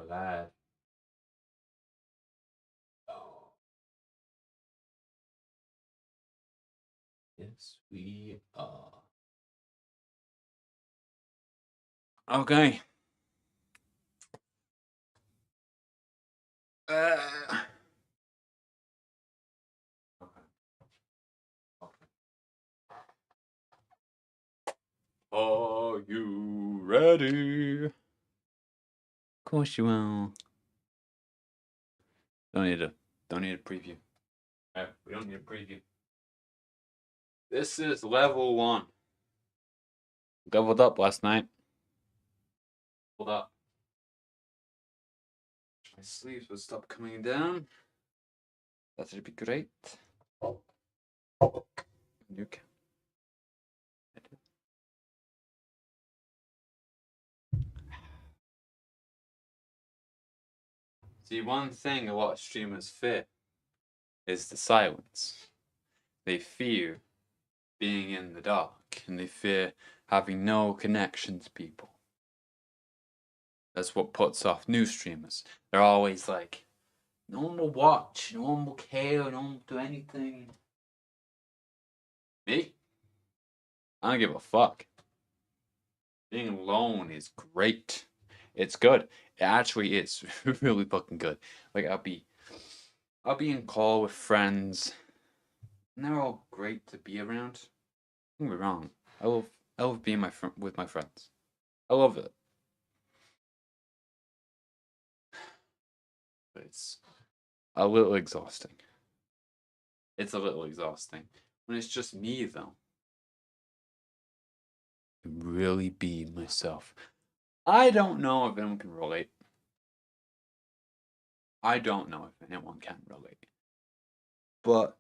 Glad. Oh, yes, we are. Okay. Okay. Okay. Are you ready? Of course you will. Don't need a preview. Alright, we don't need a preview. This is level 1. Leveled up last night. Leveled up. My sleeves would stop coming down. That would be great. You can. See, one thing a lot of streamers fear is the silence. They fear being in the dark, and they fear having no connection to people. That's what puts off new streamers. They're always like, no one will watch, no one will care, no one will do anything. Me? I don't give a fuck. Being alone is great. It's good. It actually is really fucking good. Like I'll be in call with friends, and they're all great to be around. Don't get me wrong. I love being with my friends. I love it. But it's a little exhausting. It's a little exhausting. When it's just me though. Really be myself. I don't know if anyone can relate. I don't know if anyone can relate. But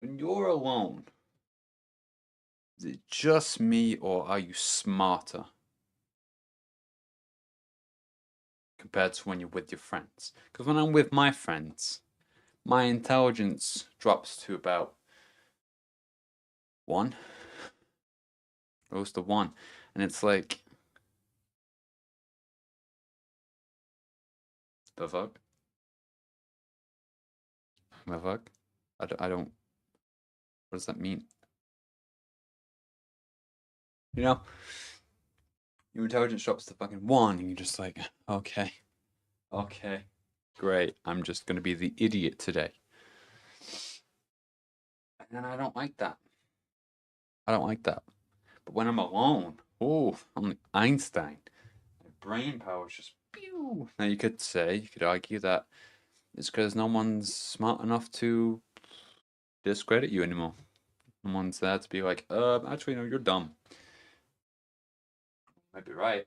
when you're alone, is it just me or are you smarter compared to when you're with your friends? Because when I'm with my friends, my intelligence drops to about 1. Goes to 1. And it's like, the fuck? The fuck? I don't. What does that mean? You know? Your intelligence drops to fucking 1, and you're just like, okay. Okay. Great. I'm just gonna be the idiot today. And I don't like that. I don't like that. But when I'm alone, oh, I'm like Einstein. My brain power is just pew. Now you could argue that it's because no one's smart enough to discredit you anymore. No one's there to be like, actually, no, you're dumb. Might be right.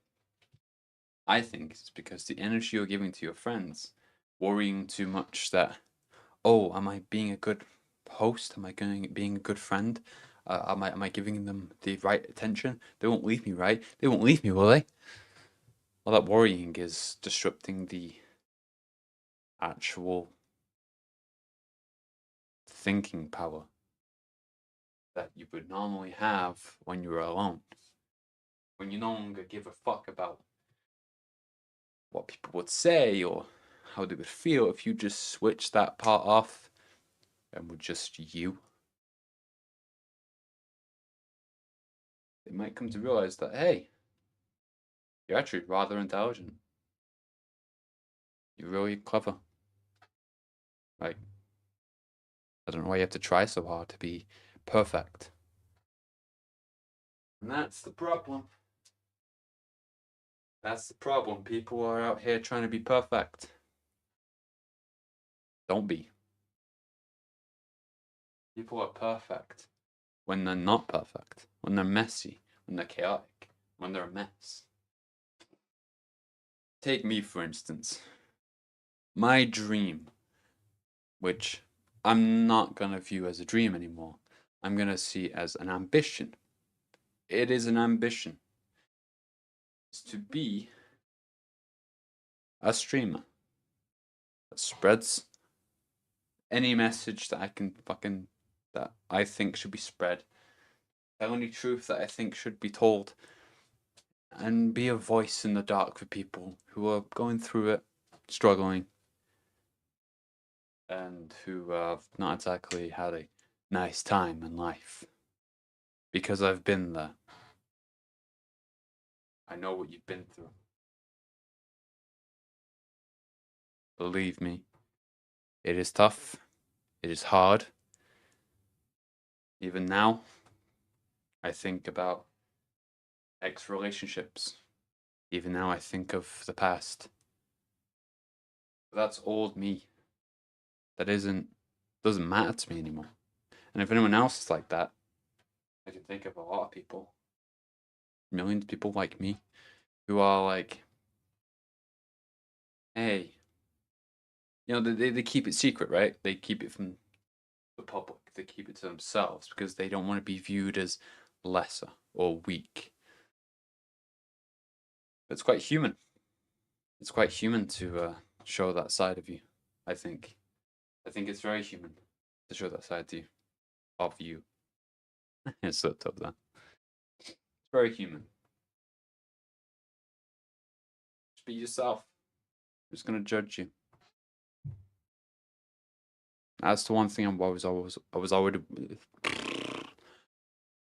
I think it's because the energy you're giving to your friends, worrying too much that, oh, am I being a good host? Am I being a good friend? Am I giving them the right attention? They won't leave me, right? They won't leave me, will they? All that worrying is disrupting the actual thinking power that you would normally have when you're alone. When you no longer give a fuck about what people would say or how they would feel if you just switch that part off and were just you. They might come to realize that, hey, you're actually rather intelligent. You're really clever. Like, I don't know why you have to try so hard to be perfect. And that's the problem. That's the problem. People are out here trying to be perfect. Don't be. People are perfect when they're not perfect, when they're messy, when they're chaotic, when they're a mess. Take me, for instance. My dream, which I'm not going to view as a dream anymore, I'm going to see as an ambition. It is an ambition. Is to be a streamer that spreads any message that I can that I think should be spread. The only truth that I think should be told. and be a voice in the dark for people who are going through it, struggling, and who have not exactly had a nice time in life. Because I've been there. I know what you've been through. Believe me, it is tough. It is hard. Even now, I think about ex relationships. Even now, I think of the past. But that's old me. That doesn't matter to me anymore. And if anyone else is like that, I can think of a lot of people, millions of people like me, who are like, hey, they keep it secret, right? They keep it from the public. They keep it to themselves because they don't want to be viewed as lesser or weak. But it's quite human. It's quite human to show that side of you. I think. I think it's very human to show that side to you, of you. It's so tough that. It's very human. Just be yourself. Who's gonna judge you? That's the one thing I was already.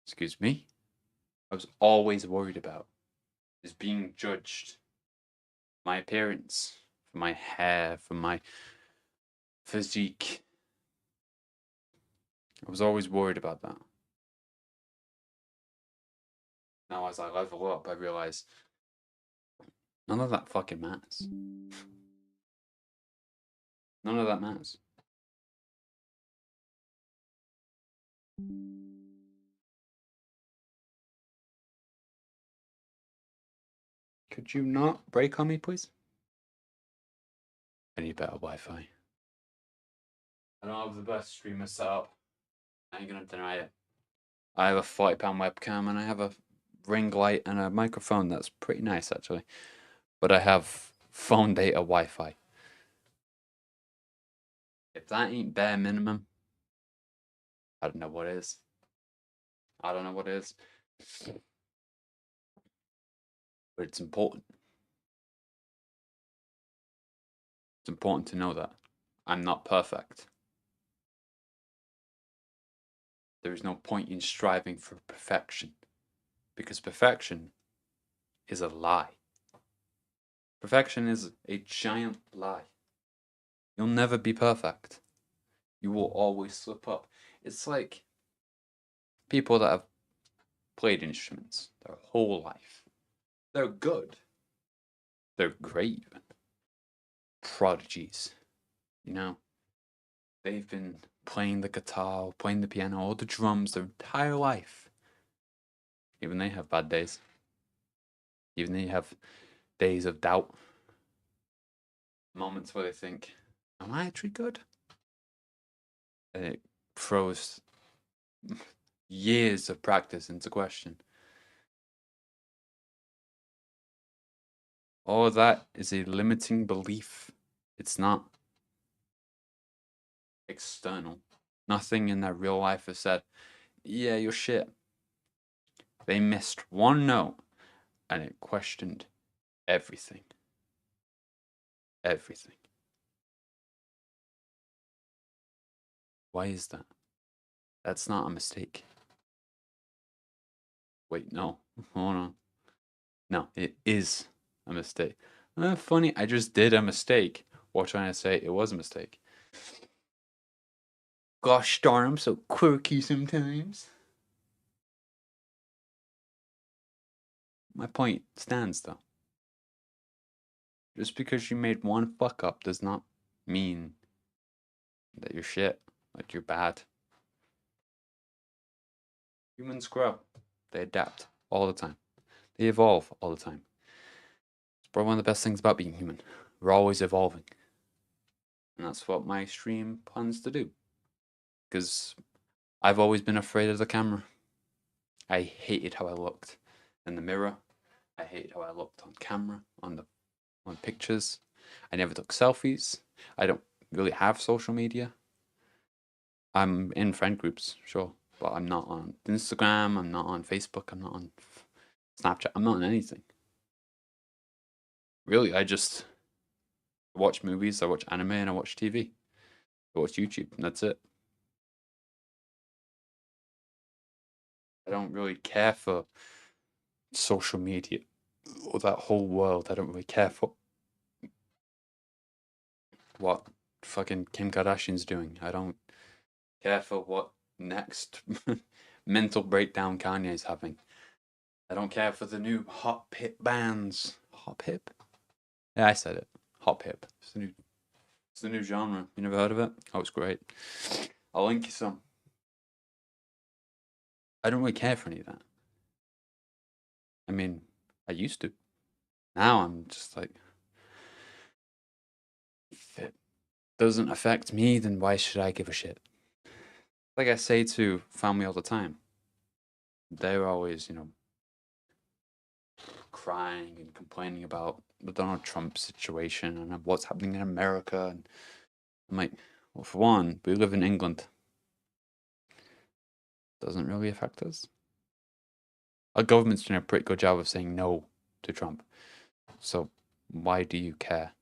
Excuse me. I was always worried about is being judged. My appearance, for my hair, for my physique. I was always worried about that. Now, as I level up, I realize none of that fucking matters. None of that matters. Could you not break on me, please? I need better Wi-Fi. I don't have the best streamer setup. I ain't gonna deny it. I have a £40 webcam and I have a ring light and a microphone that's pretty nice actually. But I have phone data Wi-Fi. If that ain't bare minimum, I don't know what is. I don't know what is. But it's important. It's important to know that I'm not perfect. There is no point in striving for perfection because perfection is a lie. Perfection is a giant lie. You'll never be perfect. You will always slip up. It's like people that have played instruments their whole life. They're good. They're great, even. Prodigies. You know, they've been playing the guitar, playing the piano, or the drums their entire life. Even they have bad days. Even they have days of doubt. Moments where they think, am I actually good? And it throws years of practice into question. All of that is a limiting belief. It's not external. Nothing in their real life has said, yeah, you're shit. They missed one note and it questioned everything. Everything. Why is that? That's not a mistake. Wait, no. Hold on. No, it is a mistake. Funny, I just did a mistake while trying to say it was a mistake. Gosh darn, I'm so quirky sometimes. My point stands though. Just because you made one fuck up does not mean that you're shit, like you're bad. Humans grow, they adapt all the time, they evolve all the time. It's probably one of the best things about being human. We're always evolving. And that's what my stream plans to do. Because I've always been afraid of the camera. I hated how I looked in the mirror. I hated how I looked on camera, on pictures. I never took selfies. I don't really have social media. I'm in friend groups, sure, but I'm not on Instagram. I'm not on Facebook. I'm not on Snapchat. I'm not on anything. Really, I just watch movies, I watch anime, and I watch TV. I watch YouTube, and that's it. I don't really care for social media or that whole world. I don't really care for what fucking Kim Kardashian's doing. I don't care for what next mental breakdown Kanye's having. I don't care for the new hot hip bands. Hot hip? Yeah, I said it. Hot hip. It's the new genre. You never heard of it? Oh, it's great. I'll link you some. I don't really care for any of that. I mean, I used to. Now I'm just like, if it doesn't affect me, then why should I give a shit? Like I say to family all the time, they're always, crying and complaining about the Donald Trump situation and what's happening in America. And I'm like, well, for one, we live in England. Doesn't really affect us. Our government's doing a pretty good job of saying no to Trump. So why do you care?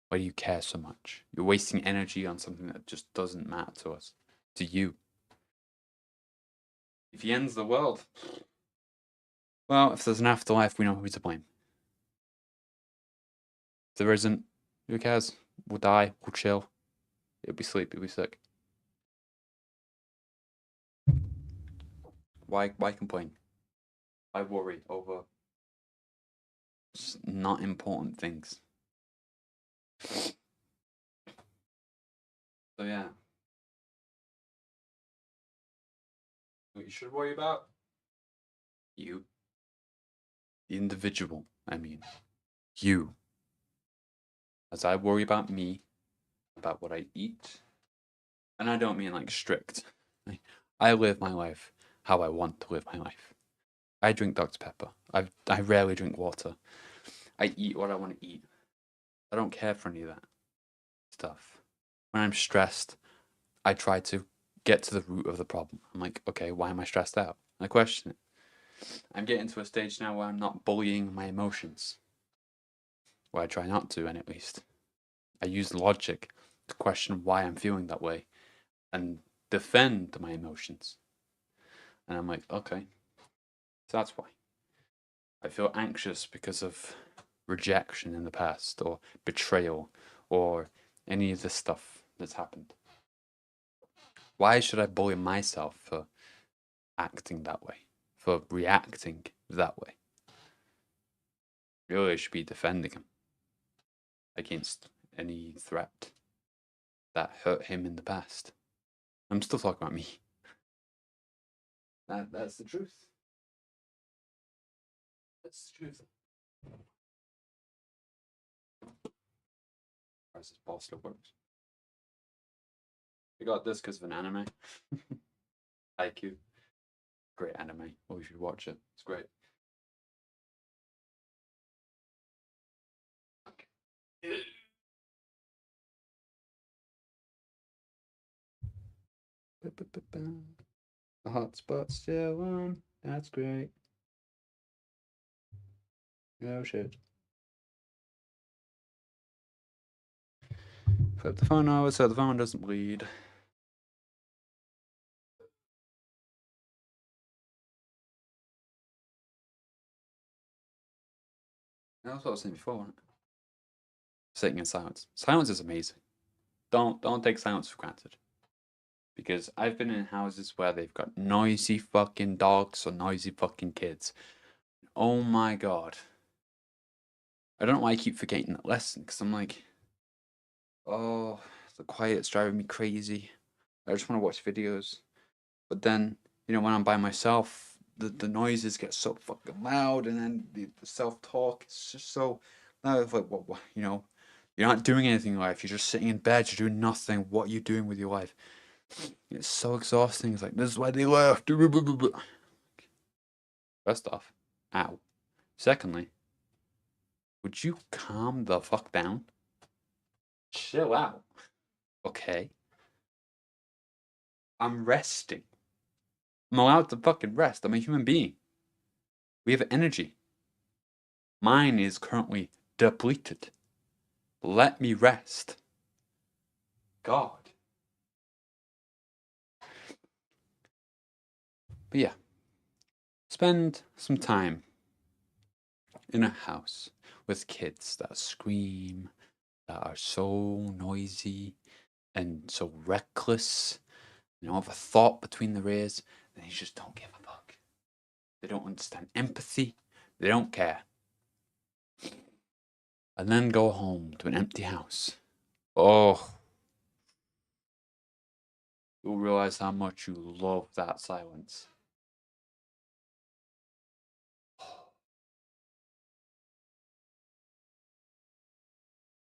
Why do you care so much? You're wasting energy on something that just doesn't matter to us, to you. If he ends the world, well, if there's an afterlife, we know who to blame. If there isn't, who cares? We'll die, we'll chill. It'll be sleep, it'll be sick. Why complain? Why worry over not important things? So yeah. What you should worry about? You. The individual, I mean. You. As I worry about me, about what I eat. And I don't mean like strict. I live my life how I want to live my life. I drink Dr. Pepper. I rarely drink water. I eat what I want to eat. I don't care for any of that stuff. When I'm stressed, I try to get to the root of the problem. I'm like, okay, why am I stressed out? I question it. I'm getting to a stage now where I'm not bullying my emotions. Well, I try not to, and at least. I use logic to question why I'm feeling that way and defend my emotions. And I'm like, okay, so that's why. I feel anxious because of rejection in the past, or betrayal, or any of the stuff that's happened. Why should I bully myself for acting that way, for reacting that way? Really, I should be defending him against any threat that hurt him in the past. I'm still talking about me. That's the truth. That's the truth. As this ball still works. I got this because of an anime. IQ. Great anime. Oh, you should watch it. It's great. Okay. The hotspot's still on. That's great. Oh shit. Flip the phone over so the phone doesn't bleed. That's what I was saying before. Sitting in silence. Silence is amazing. Don't take silence for granted. Because I've been in houses where they've got noisy fucking dogs or noisy fucking kids. Oh my god. I don't know why I keep forgetting that lesson, because I'm like, oh, the quiet's driving me crazy. I just want to watch videos. But then, when I'm by myself, the noises get so fucking loud, and then the self talk, it's just so loud. It's like, what, you're not doing anything in life. You're just sitting in bed. You're doing nothing. What are you doing with your life? It's so exhausting. It's like, this is why they left. First off, ow. Secondly, would you calm the fuck down? Chill out. Okay. I'm resting. I'm allowed to fucking rest. I'm a human being. We have energy. Mine is currently depleted. Let me rest. God. But yeah, spend some time in a house with kids that scream, that are so noisy and so reckless, you know, have a thought between their ears, and they just don't give a fuck. They don't understand empathy. They don't care. And then go home to an empty house. Oh, you'll realize how much you love that silence.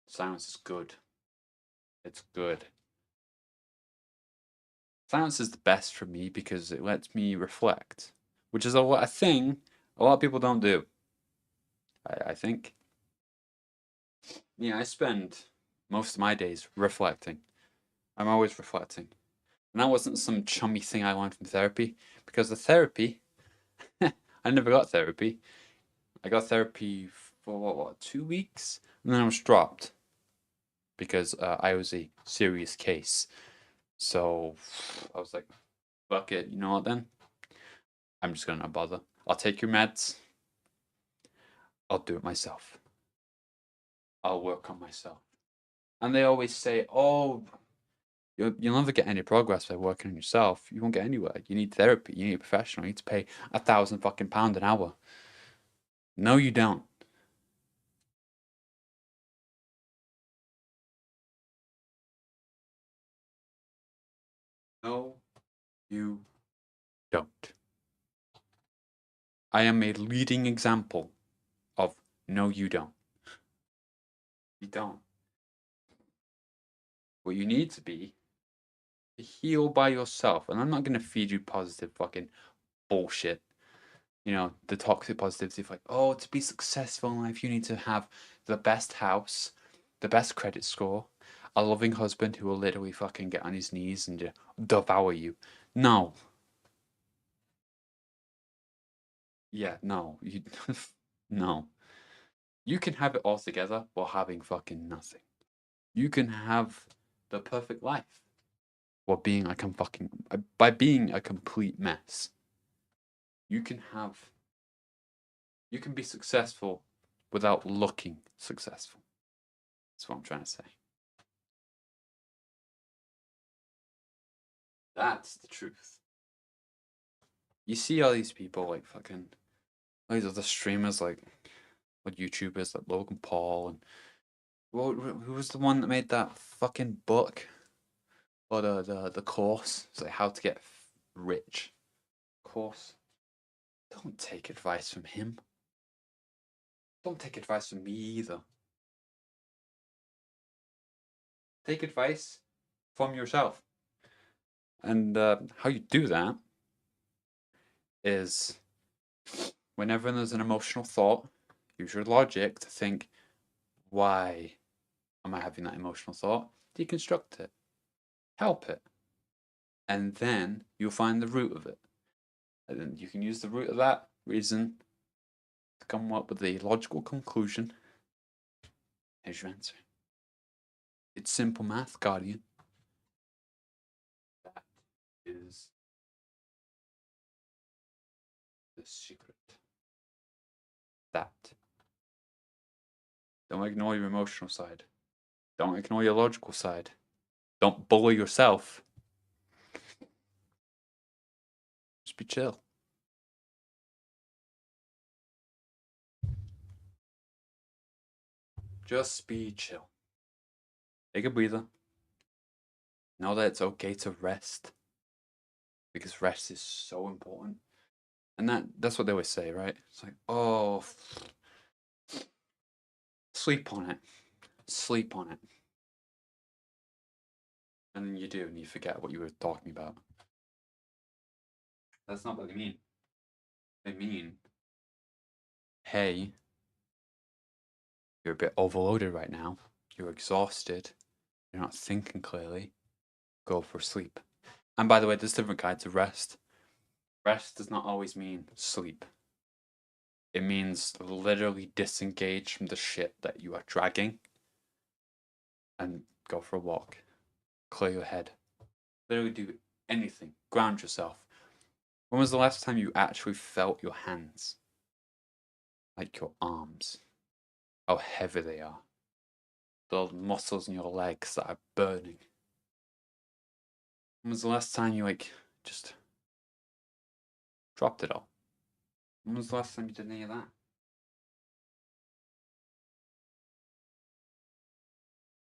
Silence is good. It's good. Silence is the best for me because it lets me reflect, which is a thing a lot of people don't do. I think. Yeah, I spend most of my days reflecting. I'm always reflecting. And that wasn't some chummy thing I learned from therapy, because the therapy, I never got therapy. I got therapy for what 2 weeks? And then I was dropped because I was a serious case. So I was like, fuck it, you know what then? I'm just gonna not bother. I'll take your meds. I'll do it myself. I'll work on myself. And they always say, oh, you'll never get any progress by working on yourself. You won't get anywhere. You need therapy. You need a professional. You need to pay £1,000 an hour. No, you don't. No, you don't. I am a leading example of no, you don't. You don't. What you need to be heal by yourself. And I'm not going to feed you positive fucking bullshit. You know, the toxic positivity of like, oh, to be successful in life, you need to have the best house, the best credit score, a loving husband who will literally fucking get on his knees and devour you. No. Yeah, no. You, no. You can have it all together while having fucking nothing. You can have the perfect life while being like by being a complete mess. You can have you can be successful without looking successful. That's what I'm trying to say. That's the truth. You see all these people like fucking all these other streamers like YouTubers like Logan Paul and who was the one that made that fucking book or the course? It's like how to get rich course. Don't take advice from him. Don't take advice from me either. Take advice from yourself. And how you do that is whenever there's an emotional thought, use your logic to think, why am I having that emotional thought? Deconstruct it, help it, and then you'll find the root of it. And then you can use the root of that reason to come up with a logical conclusion. Here's your answer. It's simple math, Guardian. That is the secret. That. Don't ignore your emotional side. Don't ignore your logical side. Don't bully yourself. Just be chill. Just be chill. Take a breather. Know that it's okay to rest. Because rest is so important. And that's what they always say, right? It's like, oh, sleep on it. Sleep on it. And then you do, and you forget what you were talking about. That's not what they mean. They mean, hey, you're a bit overloaded right now. You're exhausted. You're not thinking clearly. Go for sleep. And by the way, there's different kinds of rest. Rest does not always mean sleep. It means literally disengage from the shit that you are dragging and go for a walk. Clear your head. Literally do anything. Ground yourself. When was the last time you actually felt your hands? Like your arms. How heavy they are. The muscles in your legs that are burning. When was the last time you just dropped it all? When was the last time you did any of that?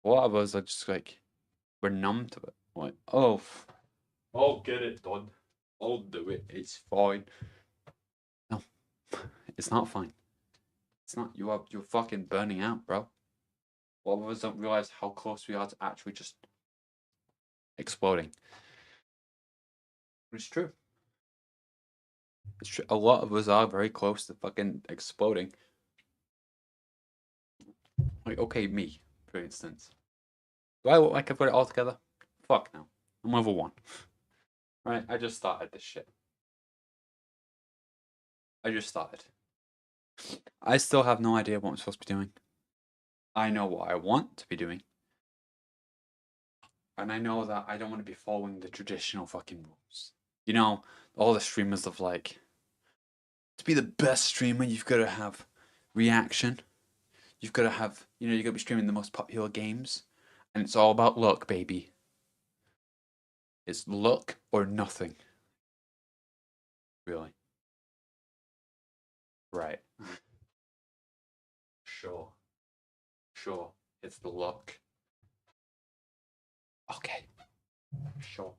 A lot of us are just we're numb to it. Like, oh, I'll get it done. I'll do it. It's fine. No, it's not fine. It's not. You're fucking burning out, bro. A lot of us don't realize how close we are to actually just exploding. It's true. It's true. A lot of us are very close to fucking exploding. Like, okay, me, for instance. Do I look like I've got it all together? Fuck no. I'm level 1. Right? I just started this shit. I just started. I still have no idea what I'm supposed to be doing. I know what I want to be doing. And I know that I don't want to be following the traditional fucking rules. You know, all the streamers of to be the best streamer, you've got to have reaction. You've got to have, you've got to be streaming the most popular games. And it's all about luck, baby. It's luck or nothing. Really. Right. Sure. Sure. It's the luck. Okay. Sure.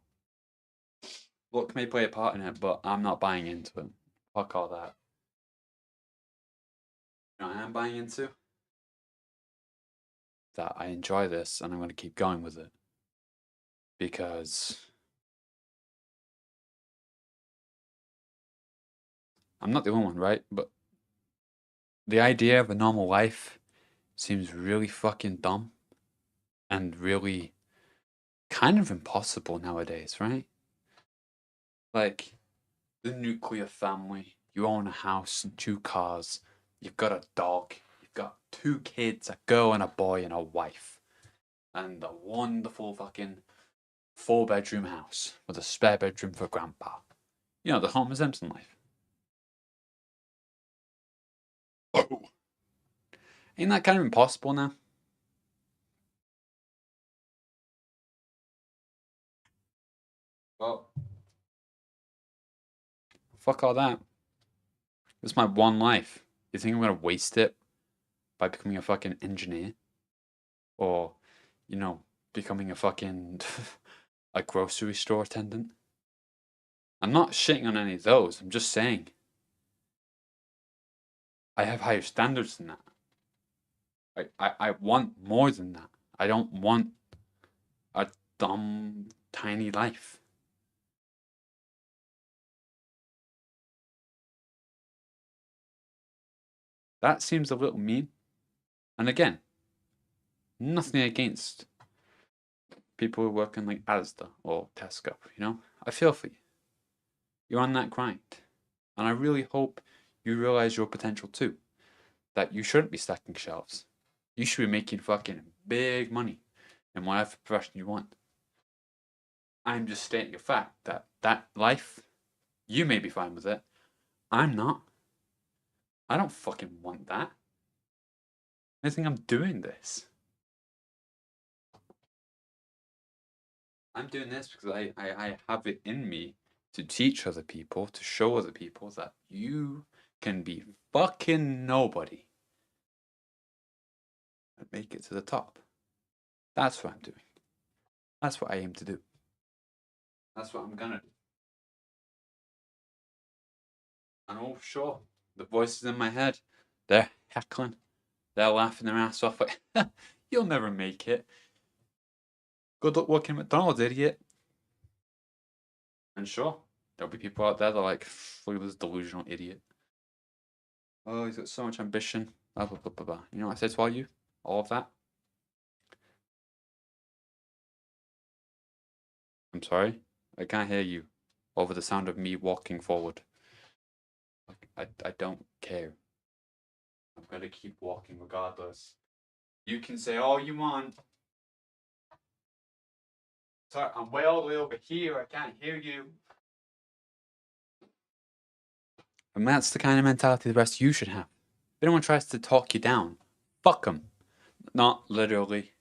Luck may play a part in it, but I'm not buying into it. Fuck all that. You know what I am buying into? That I enjoy this and I'm going to keep going with it. Because I'm not the only one, right? But the idea of a normal life seems really fucking dumb and really kind of impossible nowadays, right? Like the nuclear family, you own a house and 2 cars, you've got a dog, you've got 2 kids, a girl and a boy and a wife, and a wonderful fucking 4-bedroom house with a spare bedroom for grandpa. You know, the Homer Simpson life. Oh. Ain't that kind of impossible now? Well, fuck all that. It's my one life. You think I'm gonna waste it by becoming a fucking engineer? Or, you know, becoming a fucking a grocery store attendant? I'm not shitting on any of those. I'm just saying I have higher standards than that. I want more than that. I don't want a dumb, tiny life. That seems a little mean. And again, nothing against people who work in like Asda or Tesco, you know? I feel for you. You're on that grind. And I really hope you realize your potential too. That you shouldn't be stacking shelves. You should be making fucking big money in whatever profession you want. I'm just stating a fact that that life, you may be fine with it. I'm not. I don't fucking want that. I think I'm doing this. I'm doing this because I have it in me to teach other people, to show other people that you can be fucking nobody and make it to the top. That's what I'm doing. That's what I aim to do. That's what I'm gonna do. And oh, sure, the voices in my head, they're heckling, they're laughing their ass off. Like, you'll never make it. Good luck working at McDonald's, idiot. And sure, there'll be people out there that are like, look at this delusional idiot. Oh, he's got so much ambition. Blah, blah, blah, blah, blah. You know what I said to all you? All of that? I'm sorry. I can't hear you over the sound of me walking forward. Like, I don't care. I'm gonna keep walking regardless. You can say all you want. Sorry, I'm way all the way over here. I can't hear you. And that's the kind of mentality the rest of you should have. If anyone tries to talk you down, fuck them. Not literally.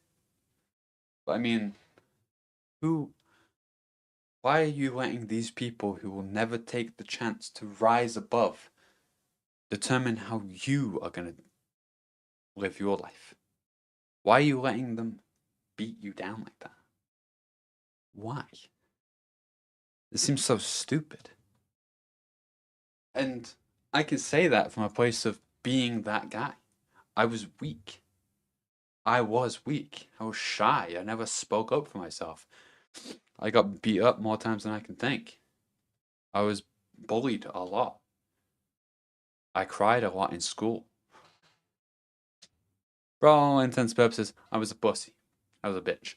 But I mean, who. Why are you letting these people who will never take the chance to rise above determine how you are going to live your life? Why are you letting them beat you down like that? Why? It seems so stupid. And I can say that from a place of being that guy. I was weak. I was weak. I was shy. I never spoke up for myself. I got beat up more times than I can think. I was bullied a lot. I cried a lot in school. For all intents and purposes, I was a pussy. I was a bitch.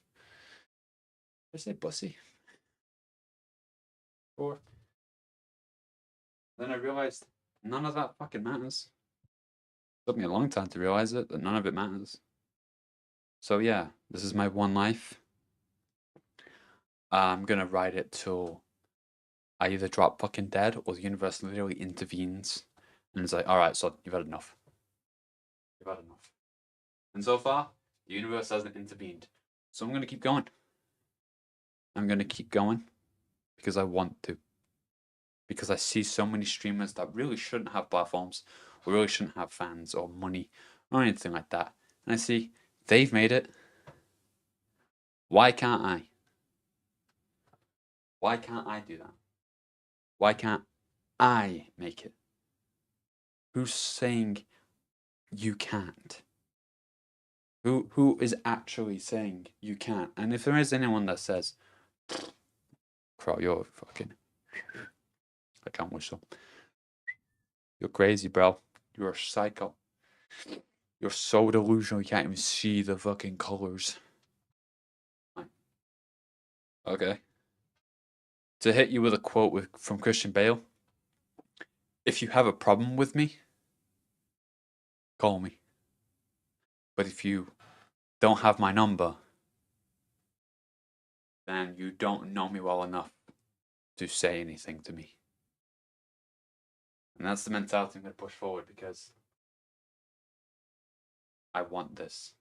Did I say pussy? Or then I realized none of that fucking matters. It took me a long time to realize it, that none of it matters. So yeah, this is my one life. I'm gonna ride it till I either drop fucking dead or the universe literally intervenes and it's like, alright, so you've had enough. You've had enough. And so far, the universe hasn't intervened. So I'm gonna keep going. I'm gonna keep going because I want to. Because I see so many streamers that really shouldn't have platforms, or really shouldn't have fans or money or anything like that. And I see they've made it. Why can't I? Why can't I do that? Why can't I make it? Who's saying you can't? Who is actually saying you can't? And if there is anyone that says, "Crow, you're fucking," I can't whistle. You're crazy, bro. You're a psycho. You're so delusional you can't even see the fucking colors. Okay. To hit you with a quote from Christian Bale, if you have a problem with me, call me. But if you don't have my number, then you don't know me well enough to say anything to me. And that's the mentality I'm going to push forward because I want this.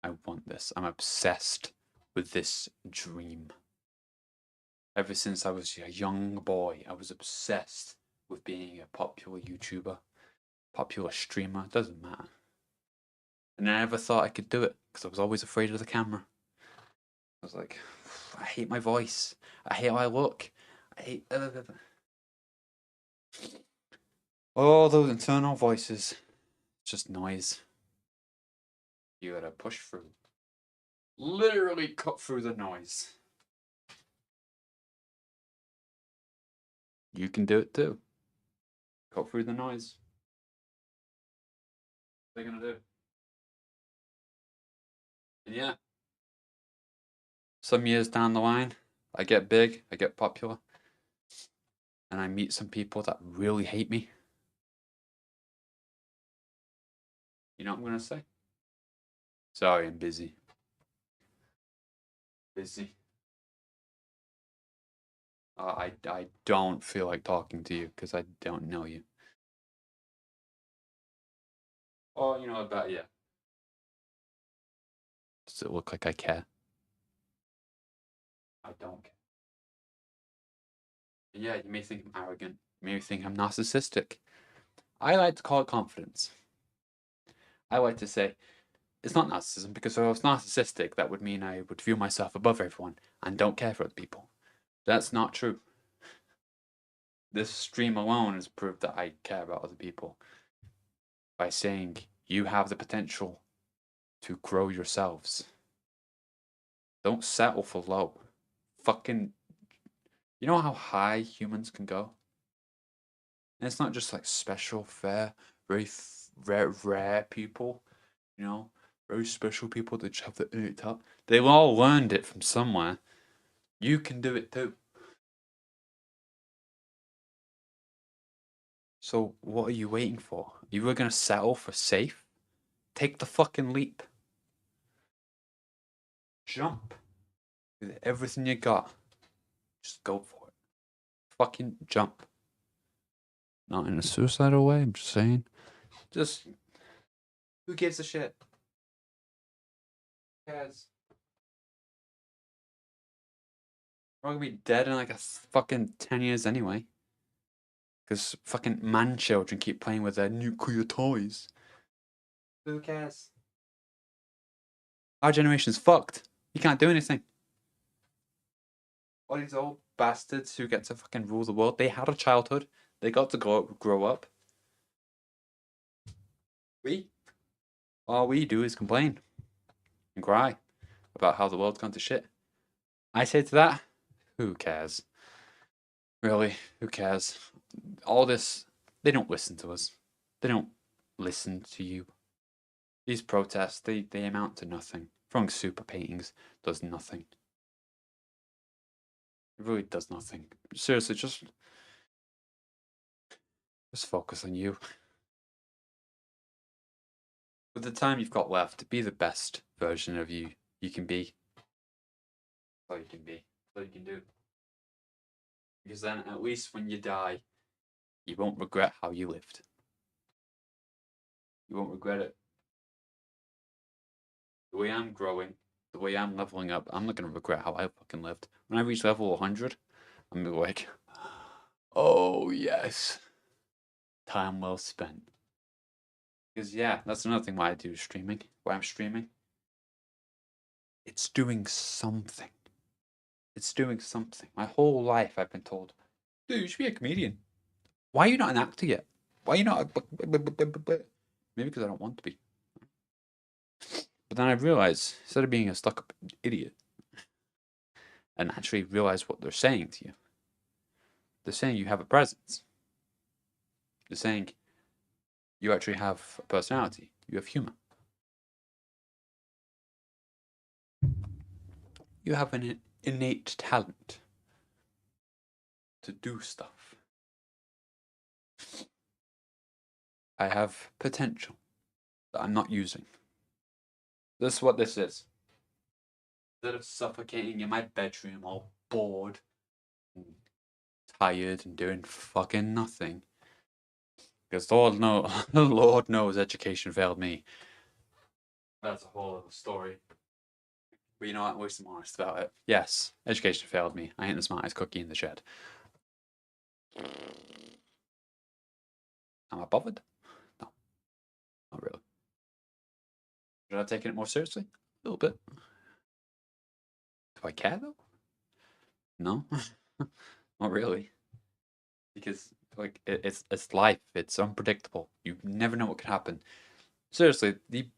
I want this. I'm obsessed with this dream. Ever since I was a young boy, I was obsessed with being a popular YouTuber, popular streamer, doesn't matter. And I never thought I could do it because I was always afraid of the camera. I was like, I hate my voice. I hate how I look. I hate all those internal voices. Just noise. You gotta push through. Literally cut through the noise. You can do it too. Cut through the noise. What are they gonna do? And yeah. Some years down the line, I get big, I get popular, and I meet some people that really hate me. You know what I'm gonna say? Sorry, I'm busy. Busy. I don't feel like talking to you because I don't know you. Oh, you know about yeah. Does it look like I care? I don't care. Yeah, you may think I'm arrogant. You may think I'm narcissistic. I like to call it confidence. I like to say it's not narcissism because if I was narcissistic, that would mean I would view myself above everyone and don't care for other people. That's not true. This stream alone has proved that I care about other people by saying you have the potential to grow yourselves. Don't settle for low. Fucking, you know how high humans can go? And it's not just like special, very rare people, you know, very special people that just have the it up. They've all learned it from somewhere. You can do it too. So So what are you waiting for? You were gonna settle for safe? Take the fucking leap. Jump. With everything you got. Just go for it. Fucking jump. Not in a suicidal way, I'm just saying. Just, who gives a shit? Who cares? We're all gonna be dead in like a fucking 10 years anyway. Because fucking man children keep playing with their nuclear toys. Who cares? Our generation's fucked. You can't do anything. All these old bastards who get to fucking rule the world, they had a childhood. They got to grow up. All we do is complain and cry about how the world's gone to shit. I say to that, who cares? Really, who cares? All this, they don't listen to us. They don't listen to you. These protests, they amount to nothing. Throwing super paintings does nothing. It really does nothing. Seriously, just focus on you. With the time you've got left, be the best version of you can be. That's all you can be. That's all you can do. Because then, at least when you die, you won't regret how you lived. You won't regret it. The way I'm growing, the way I'm leveling up, I'm not going to regret how I fucking lived. When I reach level 100, I'm going to be like, oh yes, time well spent. Because yeah, that's another thing why I do streaming, why I'm streaming. It's doing something. It's doing something. My whole life I've been told, dude, you should be a comedian. Why are you not an actor yet? Why are you not a... Maybe because I don't want to be. But then I realized, instead of being a stuck-up idiot, and actually realize what they're saying to you, they're saying you have a presence. They're saying you actually have a personality. You have humor. You have an innate talent to do stuff. I have potential that I'm not using. This is what this is. Instead of suffocating in my bedroom, all bored and tired and doing fucking nothing. Because Lord knows education failed me. That's a whole other story. But you know what? At least I'm honest about it. Yes, education failed me. I ain't the smartest cookie in the shed. Am I bothered? No, not really. Should I have taken it more seriously? A little bit. Do I care though? No, not really. Because like it's life. It's unpredictable. You never know what could happen. Seriously, the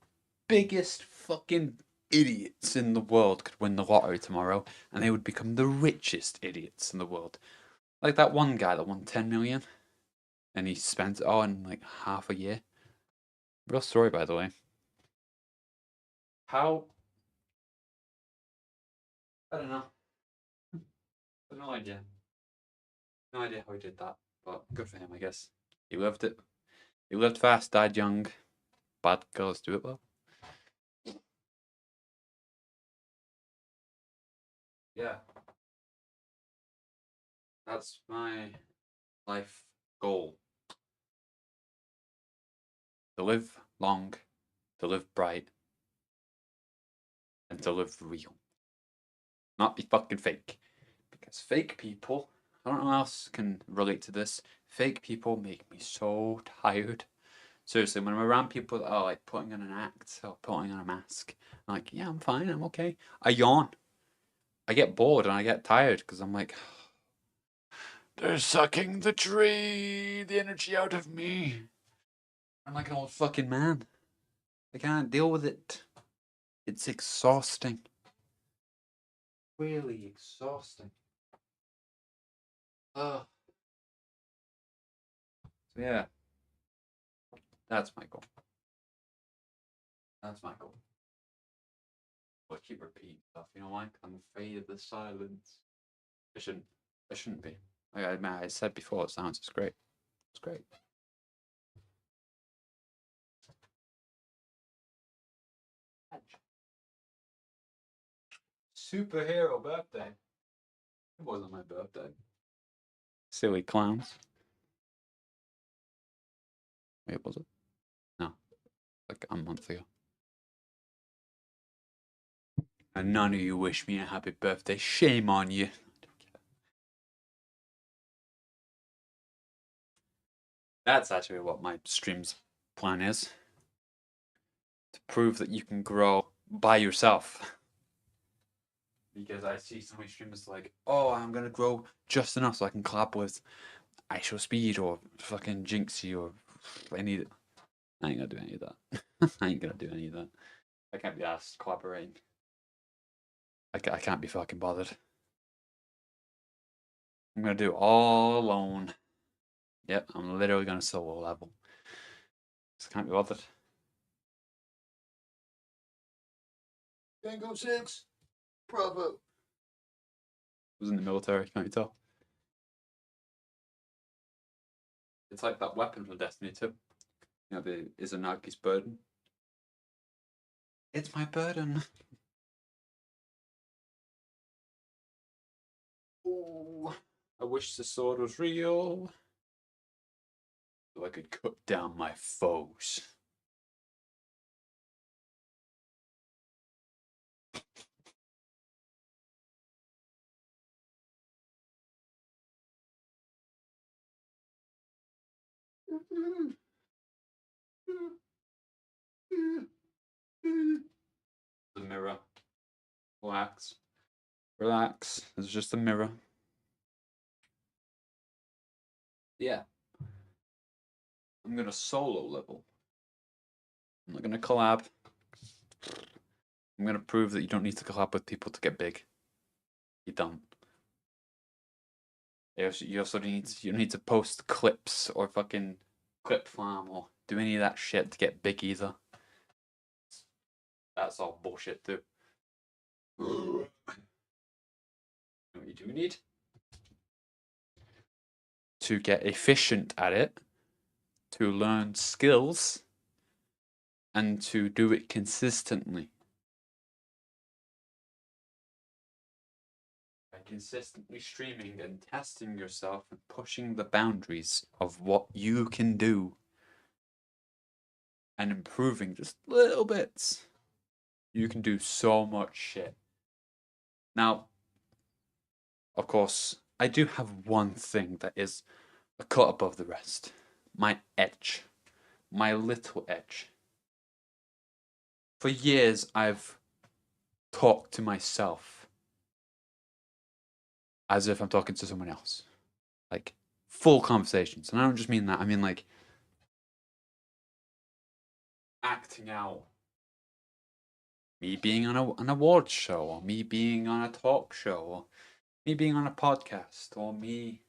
biggest fucking idiots in the world could win the lottery tomorrow, and they would become the richest idiots in the world. Like that one guy that won 10 million, and he spent it all in like half a year. Real story, by the way. How? I don't know. No idea. No idea how he did that, but good for him, I guess. He lived it. He lived fast, died young. Bad girls do it well. Yeah. That's my life goal. To live long, to live bright, and to live real. Not be fucking fake. Because fake people, I don't know who else can relate to this. Fake people make me so tired. Seriously, when I'm around people that are like putting on an act or putting on a mask, I'm like, yeah, I'm fine, I'm okay. I yawn. I get bored and I get tired because I'm like, they're sucking the energy out of me. I'm like an old fucking man. I can't deal with it. It's exhausting. Really exhausting. Ugh. So yeah, that's my goal. That's my goal. But keep repeating stuff, you know why? I'm afraid of the silence. I shouldn't. I shouldn't be. Like I said before, it sounds it's great. It's great. superhero birthday. It wasn't my birthday. Silly clowns. Wait, was it? No, like a month ago. And none of you wish me a happy birthday. Shame on you. That's actually what my stream's plan is. To prove that you can grow by yourself. Because I see so many streamers like, oh, I'm gonna grow just enough so I can collab with IShowSpeed or fucking Jinxie or any. I ain't gonna do any of that. I ain't gonna do any of that. I can't be asked collaborating. I can't be fucking bothered. I'm gonna do it all alone. Yep, I'm literally gonna solo level. Just can't be bothered. Tango 6, Bravo. Was in the military, can't you tell? It's like that weapon from Destiny 2. You know, the Izanagi's burden. It's my burden. Ooh, I wish the sword was real. So I could cut down my foes. The mirror. Relax. Relax. It's just a mirror. Yeah. I'm gonna solo level. I'm not gonna collab. I'm gonna prove that you don't need to collab with people to get big. You don't. You also need to post clips or fucking clip farm or do any of that shit to get big either. That's all bullshit too. What you do need to get efficient at it, to learn skills, and to do it consistently. By consistently streaming and testing yourself and pushing the boundaries of what you can do and improving just little bits, you can do so much shit. Now, of course, I do have one thing that is a cut above the rest. My edge. My little edge. For years, I've talked to myself as if I'm talking to someone else. Like, full conversations. And I don't just mean that, I mean like acting out. Me being on an awards show, or me being on a talk show, or me being on a podcast, or me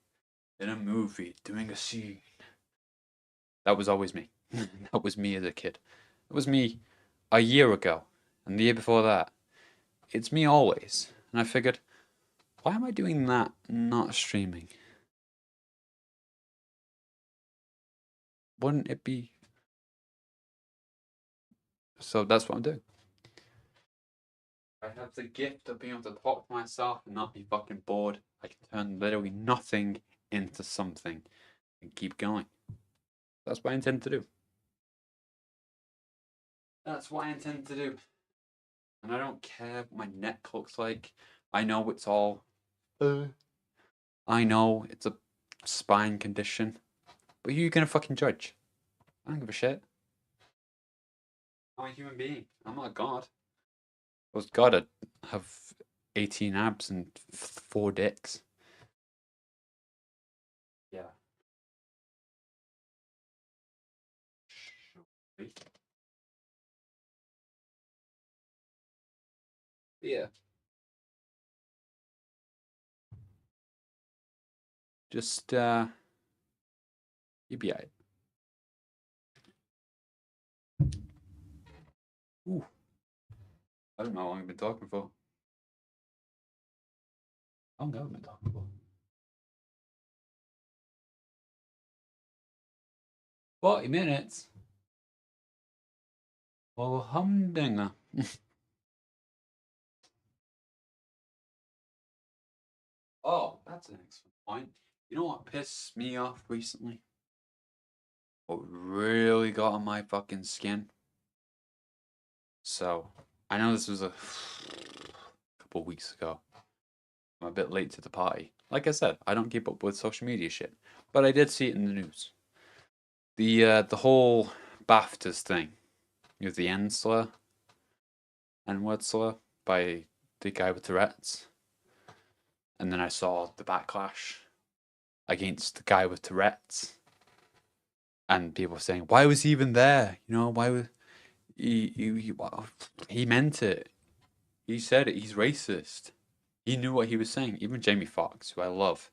in a movie doing a scene. That was always me. That was me as a kid. It was me a year ago, and the year before that. It's me always. And I figured, why am I doing that, not streaming? Wouldn't it be? So that's what I'm doing. I have the gift of being able to talk to myself and not be fucking bored. I can turn literally nothing into something and keep going. That's what I intend to do. That's what I intend to do. And I don't care what my neck looks like. I know it's all. I know it's a spine condition. But who are you gonna fucking judge? I don't give a shit. I'm a human being. I'm not a god. I was god, I'd have 18 abs and 4 dicks. Yeah. Yeah. Just you'd be alright. Ooh. I don't know how long I've been talking for. How long have I been talking for? 40 minutes. Well, humdinger. Oh, that's an excellent point. You know what pissed me off recently? What really got on my fucking skin? So, I know this was a couple weeks ago. I'm a bit late to the party. Like I said, I don't keep up with social media shit, but I did see it in the news. The whole BAFTAs thing with the N-word slur by the guy with Tourette's, and then I saw the backlash against the guy with Tourette's, and people saying, "Why was he even there? You know, why was he meant it? He said it. He's racist. He knew what he was saying." Even Jamie Foxx, who I love,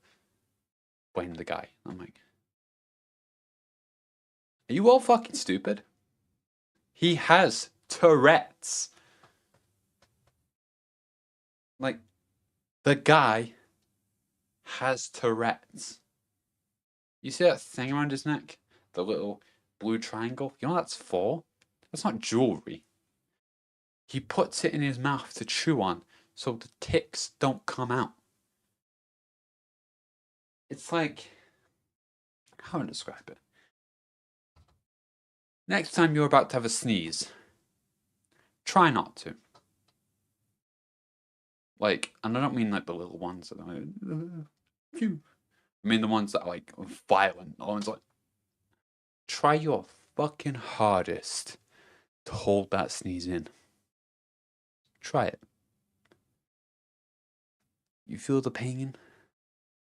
blamed the guy. I'm like, are you all fucking stupid? He has Tourette's. Like, the guy has Tourette's. You see that thing around his neck? The little blue triangle? You know what that's for? That's not jewelry. He puts it in his mouth to chew on so the ticks don't come out. It's like, how do I describe it? Next time you're about to have a sneeze, try not to. Like, and I don't mean like the little ones that are like, phew. I mean the ones that are like violent. The ones like, try your fucking hardest to hold that sneeze in. Try it. You feel the pain?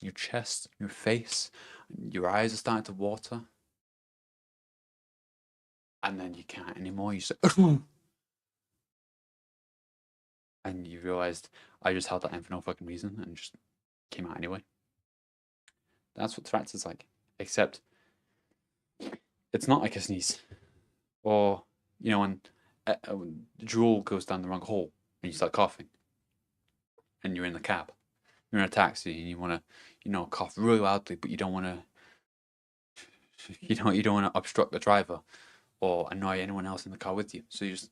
Your chest, your face, your eyes are starting to water. And then you can't anymore. You say, and you realized I just held that in for no fucking reason and just came out anyway. That's what Tourette's is like. Except it's not like a sneeze. Or, you know, when drool goes down the wrong hole and you start coughing and you're in the cab. You're in a taxi and you want to, you know, cough really loudly, but you don't want to, you don't want to obstruct the driver or annoy anyone else in the car with you. So you just,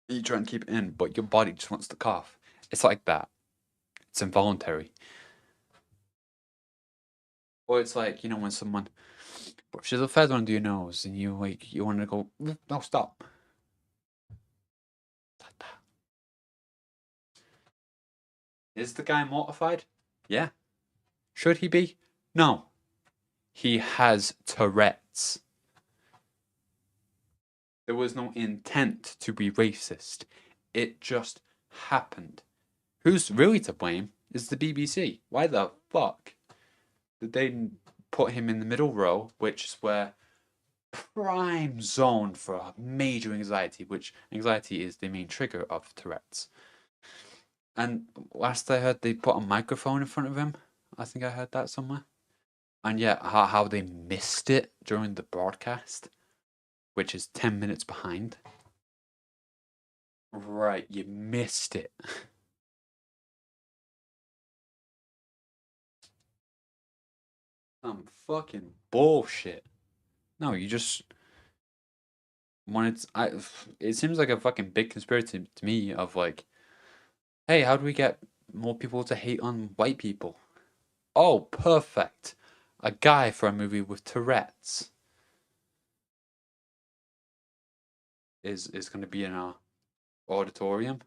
you try and keep it in, but your body just wants to cough. It's like that. It's involuntary. Or it's like, you know, when someone brushes a feather under your nose and you like you want to go, no, stop. Like that. Is the guy mortified? Yeah. Should he be? No. He has Tourette's. There was no intent to be racist. It just happened. Who's really to blame is the BBC. Why the fuck did they put him in the middle row, which is where prime zone for major anxiety, which anxiety is the main trigger of Tourette's. And last I heard, they put a microphone in front of him. I think I heard that somewhere. And yeah, how they missed it during the broadcast, which is 10 minutes behind. Right, you missed it. Some fucking bullshit. No, you just wanted. It seems like a fucking big conspiracy to me of like, hey, how do we get more people to hate on white people? Oh, perfect. A guy for a movie with Tourette's is going to be in our auditorium.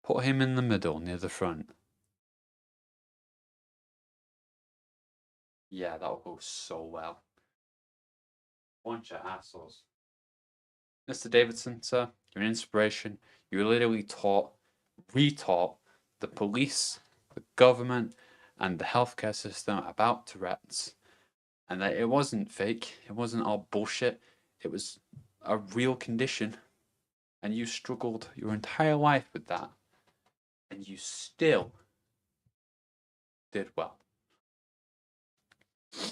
Put him in the middle near the front. Yeah, that'll go so well. Bunch of assholes. Mr. Davidson, sir, you're an inspiration. You literally retaught the police, the government, and the healthcare system about Tourette's. And that it wasn't fake, it wasn't all bullshit, it was a real condition. And you struggled your entire life with that. And you still did well. You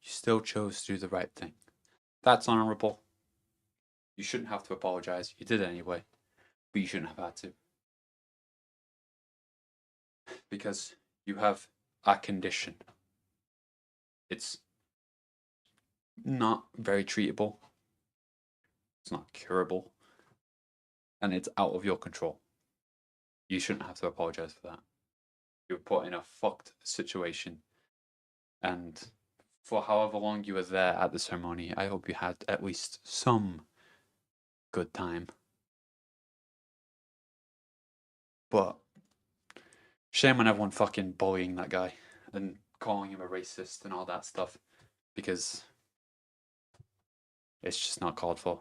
still chose to do the right thing. That's honorable. You shouldn't have to apologize. You did it anyway. But you shouldn't have had to. Because you have a condition. It's not very treatable. It's not curable. And it's out of your control. You shouldn't have to apologize for that. You were put in a fucked situation, and for however long you were there at the ceremony, I hope you had at least some good time. But shame on everyone fucking bullying that guy and calling him a racist and all that stuff, because it's just not called for.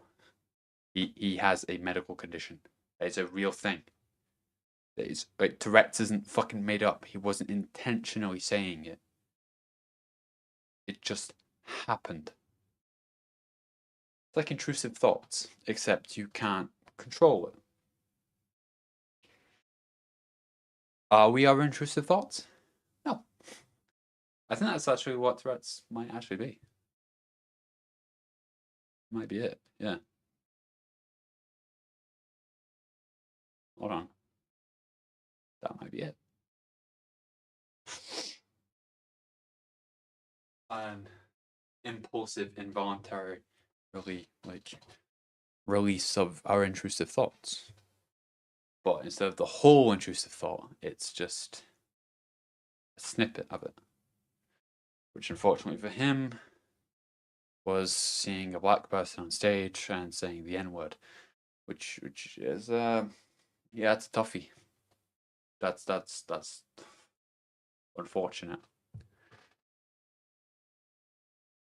He has a medical condition. It's a real thing. It's like Tourette's isn't fucking made up. He wasn't intentionally saying it. It just happened. It's like intrusive thoughts, except you can't control it. Are we our intrusive thoughts? No. I think that's actually what Tourette's might actually be. Might be it, yeah. Hold on. That might be it. An impulsive, involuntary, really release of our intrusive thoughts. But instead of the whole intrusive thought, it's just a snippet of it. Which unfortunately for him was seeing a black person on stage and saying the N-word. Which is yeah, it's a toughie. That's unfortunate.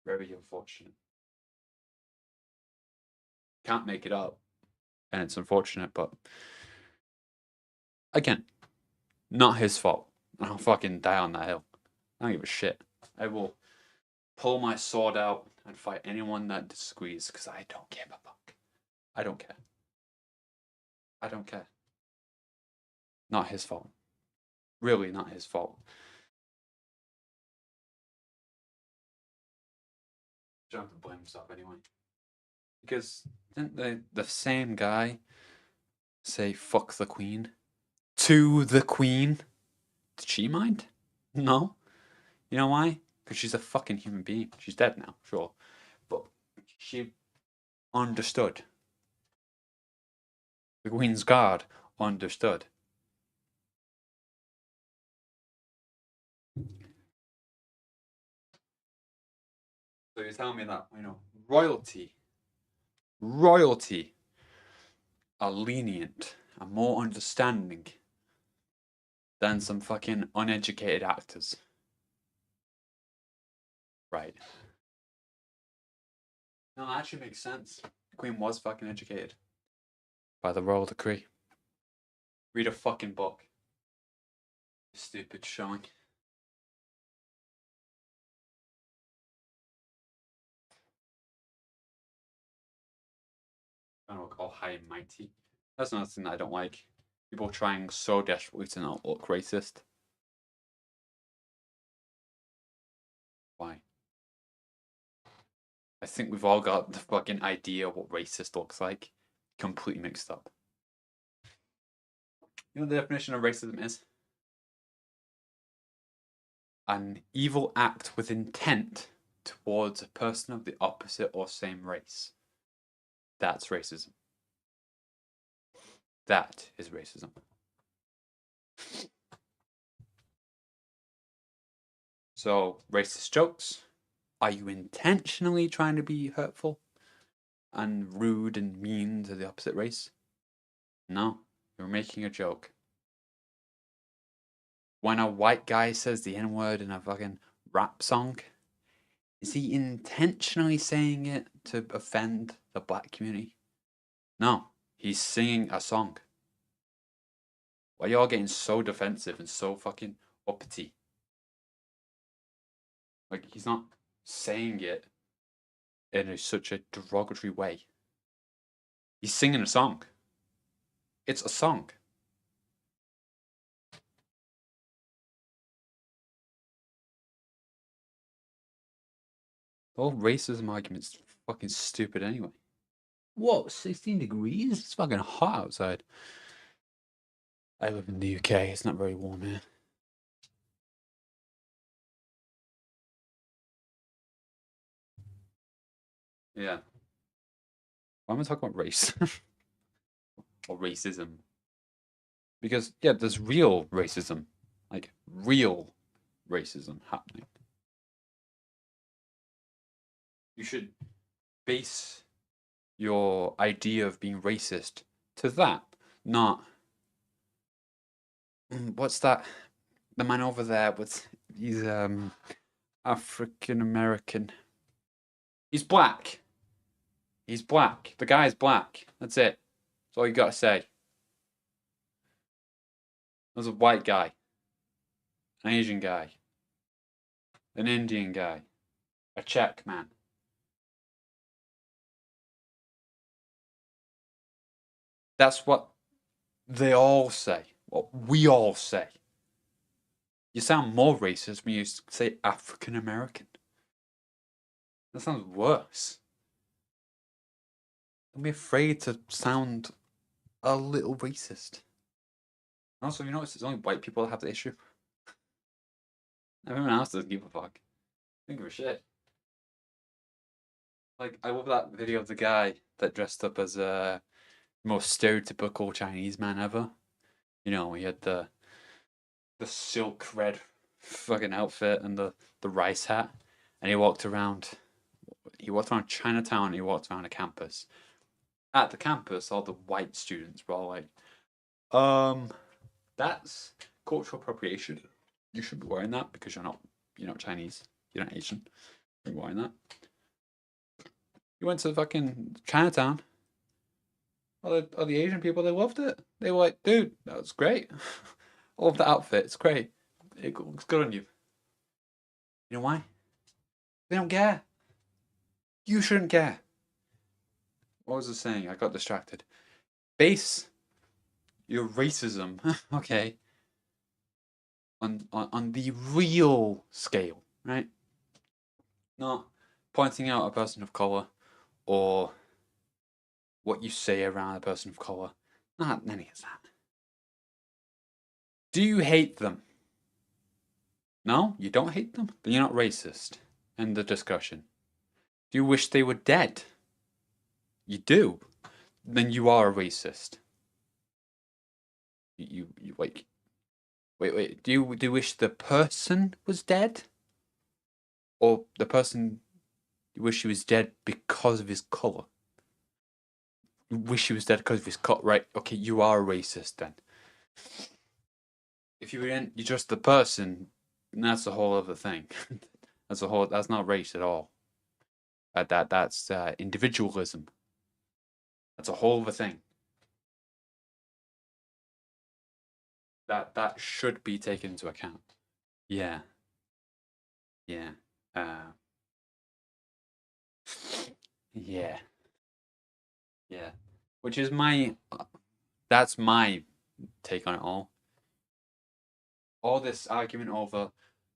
Very unfortunate. Can't make it up. And it's unfortunate, but again, not his fault. I'll fucking die on that hill. I don't give a shit. I will pull my sword out and fight anyone that disagrees, because I don't give a fuck. I don't care. I don't care. Not his fault. Really not his fault. Don't have to blame himself anyway. Because didn't the same guy say fuck the Queen to the Queen? Did she mind? No. You know why? Because she's a fucking human being. She's dead now, sure. But she understood. The Queen's Guard understood. So you're telling me that, royalty are lenient and more understanding than some fucking uneducated actors. Right. No, that actually makes sense. The Queen was fucking educated by the royal decree. Read a fucking book. Stupid showing. I don't know, call high and mighty. That's another thing that I don't like. People trying so desperately to not look racist. Why? I think we've all got the fucking idea what racist looks like completely mixed up. You know what the definition of racism is? An evil act with intent towards a person of the opposite or same race. That's racism. That is racism. So, racist jokes. Are you intentionally trying to be hurtful and rude and mean to the opposite race? No, you're making a joke. When a white guy says the N word in a fucking rap song, is he intentionally saying it to offend the black community? No, he's singing a song. Why are y'all getting so defensive and so fucking uppity? Like, he's not saying it in such a derogatory way. He's singing a song. It's a song. The whole racism argument's fucking stupid anyway. Whoa, 16 degrees? It's fucking hot outside. I live in the UK, it's not very warm here. Yeah. Why am I talking about race? Or racism? Because, yeah, there's real racism. Like, real racism happening. You should base your idea of being racist to that, not what's that? The man over there, he's African American. He's black. He's black. The guy's black. That's it. That's all you gotta say. There's a white guy, an Asian guy, an Indian guy, a Czech man. That's what they all say. What we all say. You sound more racist when you say African American. That sounds worse. Don't be afraid to sound a little racist. Also, you notice it's only white people that have the issue. Everyone else doesn't give a fuck. Don't give a shit. Like, I love that video of the guy that dressed up as a most stereotypical Chinese man ever. You know, he had the silk red fucking outfit and the rice hat, and he walked around. He walked around Chinatown. And he walked around a campus. At the campus, all the white students were all like, that's cultural appropriation. You should be wearing that because you're not Chinese. You're not Asian. You're wearing that. You went to fucking Chinatown. All the Asian people, they loved it. They were like, dude, that was great. All of the outfit, it's great. It looks good on you. You know why? They don't care. You shouldn't care. What was I saying? I got distracted. Base your racism, okay, on the real scale, right? Not pointing out a person of color or what you say around a person of color. Not any of that. Do you hate them? No, you don't hate them? Then you're not racist. End the discussion. Do you wish they were dead? You do? Then you are a racist. You like. Wait. Do you wish the person was dead? Or the person you wish he was dead because of his color? You wish he was dead because of his color, right? Okay, you are a racist then. If you're just the person, that's a whole other thing. That's not race at all. That's individualism. That's a whole other thing. That should be taken into account. Yeah. Yeah. Yeah. Yeah. Which is that's my take on it all. All this argument over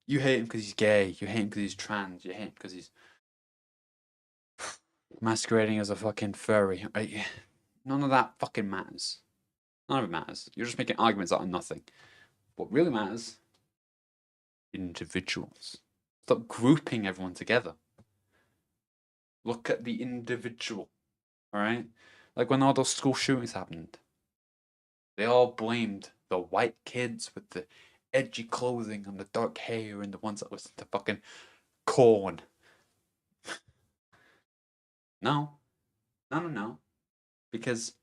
you hate him because he's gay, you hate him because he's trans, you hate him because he's masquerading as a fucking furry. None of that fucking matters. None of it matters. You're just making arguments out of nothing. What really matters, individuals. Stop grouping everyone together. Look at the individual. Alright? Like when all those school shootings happened, they all blamed the white kids with the edgy clothing and the dark hair and the ones that listen to fucking Korn. No. No. Because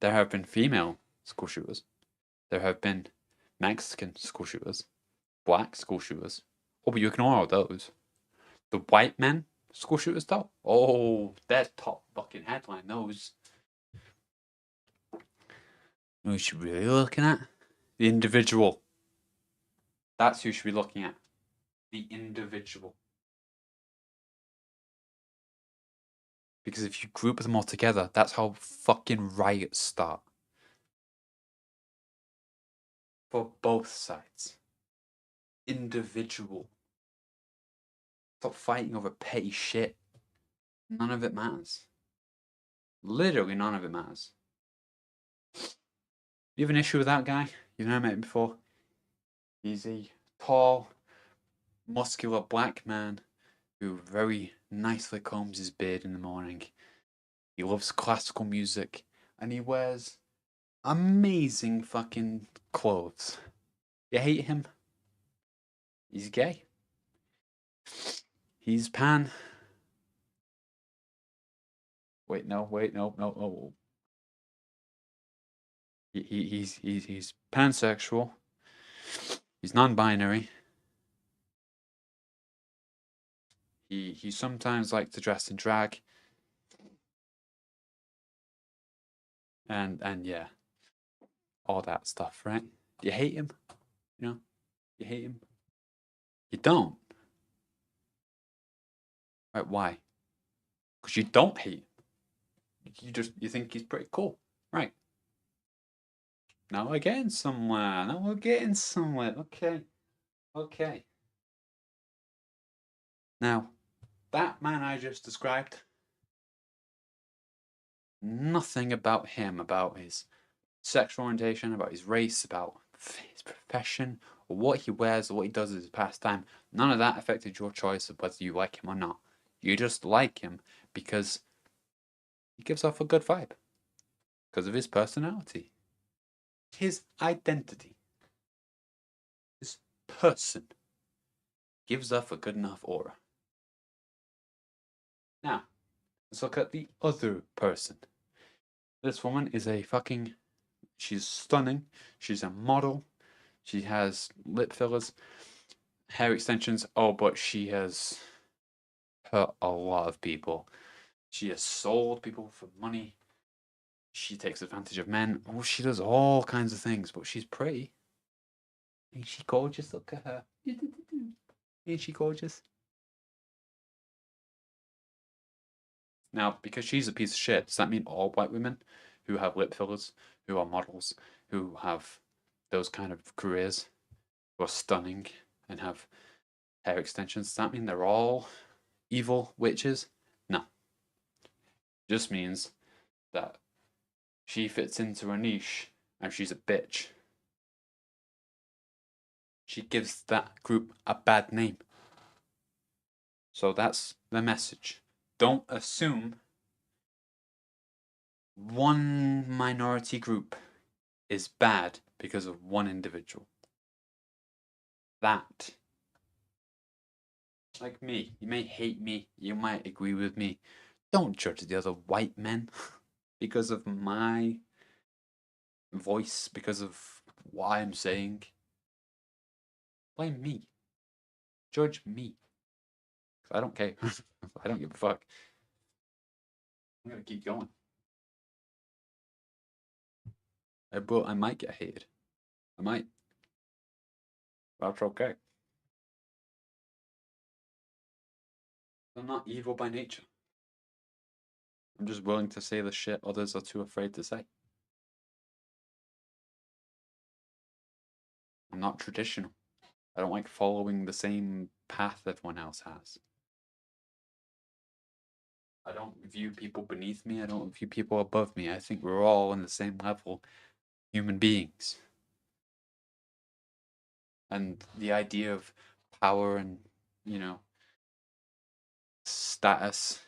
there have been female school shooters. There have been Mexican school shooters. Black school shooters. Oh, but you ignore all those. The white men school shooters, though? Oh, they're top fucking headline, those. We should really be looking at the individual. That's who you should be looking at. The individual. Because if you group them all together, that's how fucking riots start. For both sides. Individual. Stop fighting over petty shit. None of it matters. Literally none of it matters. You have an issue with that guy? You've never met him before? He's a tall, muscular black man who very nicely combs his beard in the morning. He loves classical music and he wears amazing fucking clothes. You hate him? He's gay. He's pan. Wait, no, no. He's pansexual. He's non-binary. He sometimes likes to dress in drag. And yeah, all that stuff, right? You hate him? You know? You hate him? You don't? Right, why? Because you don't hate him. You think he's pretty cool. Right. Now we're getting somewhere. Now we're getting somewhere. Okay. Okay. Now, that man I just described, nothing about him, about his sexual orientation, about his race, about his profession, or what he wears, or what he does as his pastime, none of that affected your choice of whether you like him or not. You just like him because he gives off a good vibe. Because of his personality. His identity. His person gives off a good enough aura. Now, let's look at the other person. This woman is she's stunning. She's a model. She has lip fillers, hair extensions. Oh, but she has hurt a lot of people. She has sold people for money. She takes advantage of men. Oh, she does all kinds of things, but she's pretty. Ain't she gorgeous? Look at her. Ain't she gorgeous? Now, because she's a piece of shit, does that mean all white women who have lip fillers, who are models, who have those kind of careers, who are stunning and have hair extensions, does that mean they're all evil witches? No. It just means that she fits into a niche and she's a bitch. She gives that group a bad name. So that's the message. Don't assume one minority group is bad because of one individual. That, like me, you may hate me, you might agree with me. Don't judge the other white men because of my voice, because of what I'm saying. Blame me. Judge me. I don't care. I don't give a fuck. I'm gonna keep going. I might get hated. I might. That's okay. I'm not evil by nature. I'm just willing to say the shit others are too afraid to say. I'm not traditional. I don't like following the same path everyone else has. I don't view people beneath me. I don't view people above me. I think we're all on the same level, human beings. And the idea of power and, you know, status,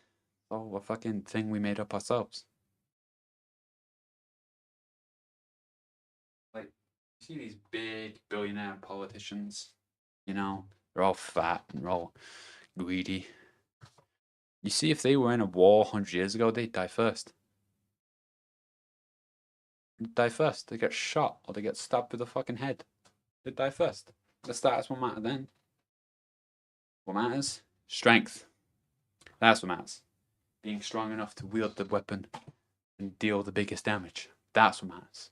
oh, a fucking thing we made up ourselves. Like, you see these big billionaire politicians, you know, they're all fat and they're all greedy. You see, if they were in a war 100 years ago, they'd die first. They'd die first. They get shot or they get stabbed with a fucking head. They'd die first. The status won't matter then. What matters? Strength. That's what matters. Being strong enough to wield the weapon and deal the biggest damage. That's what matters.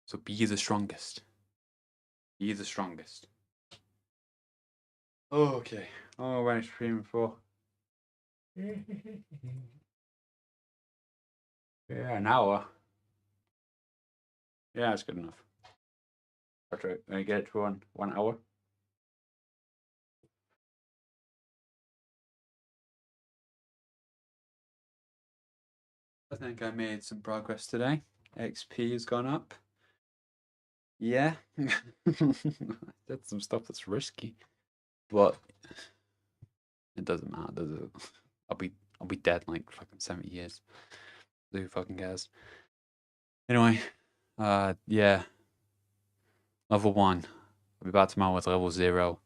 So be the strongest. Be the strongest. Okay. Oh, what am I streaming for? Yeah, an hour. Yeah, that's good enough. That's right. I get it to 1 hour. I think I made some progress today. XP has gone up. Yeah. Did some stuff that's risky. But it doesn't matter, does it? I'll be I'll be dead in like fucking 70 years. Who fucking cares? Anyway, yeah. Level 1. I'll be back tomorrow with level 0.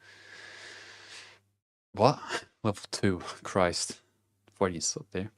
What? Level 2. Christ. Before you stop there.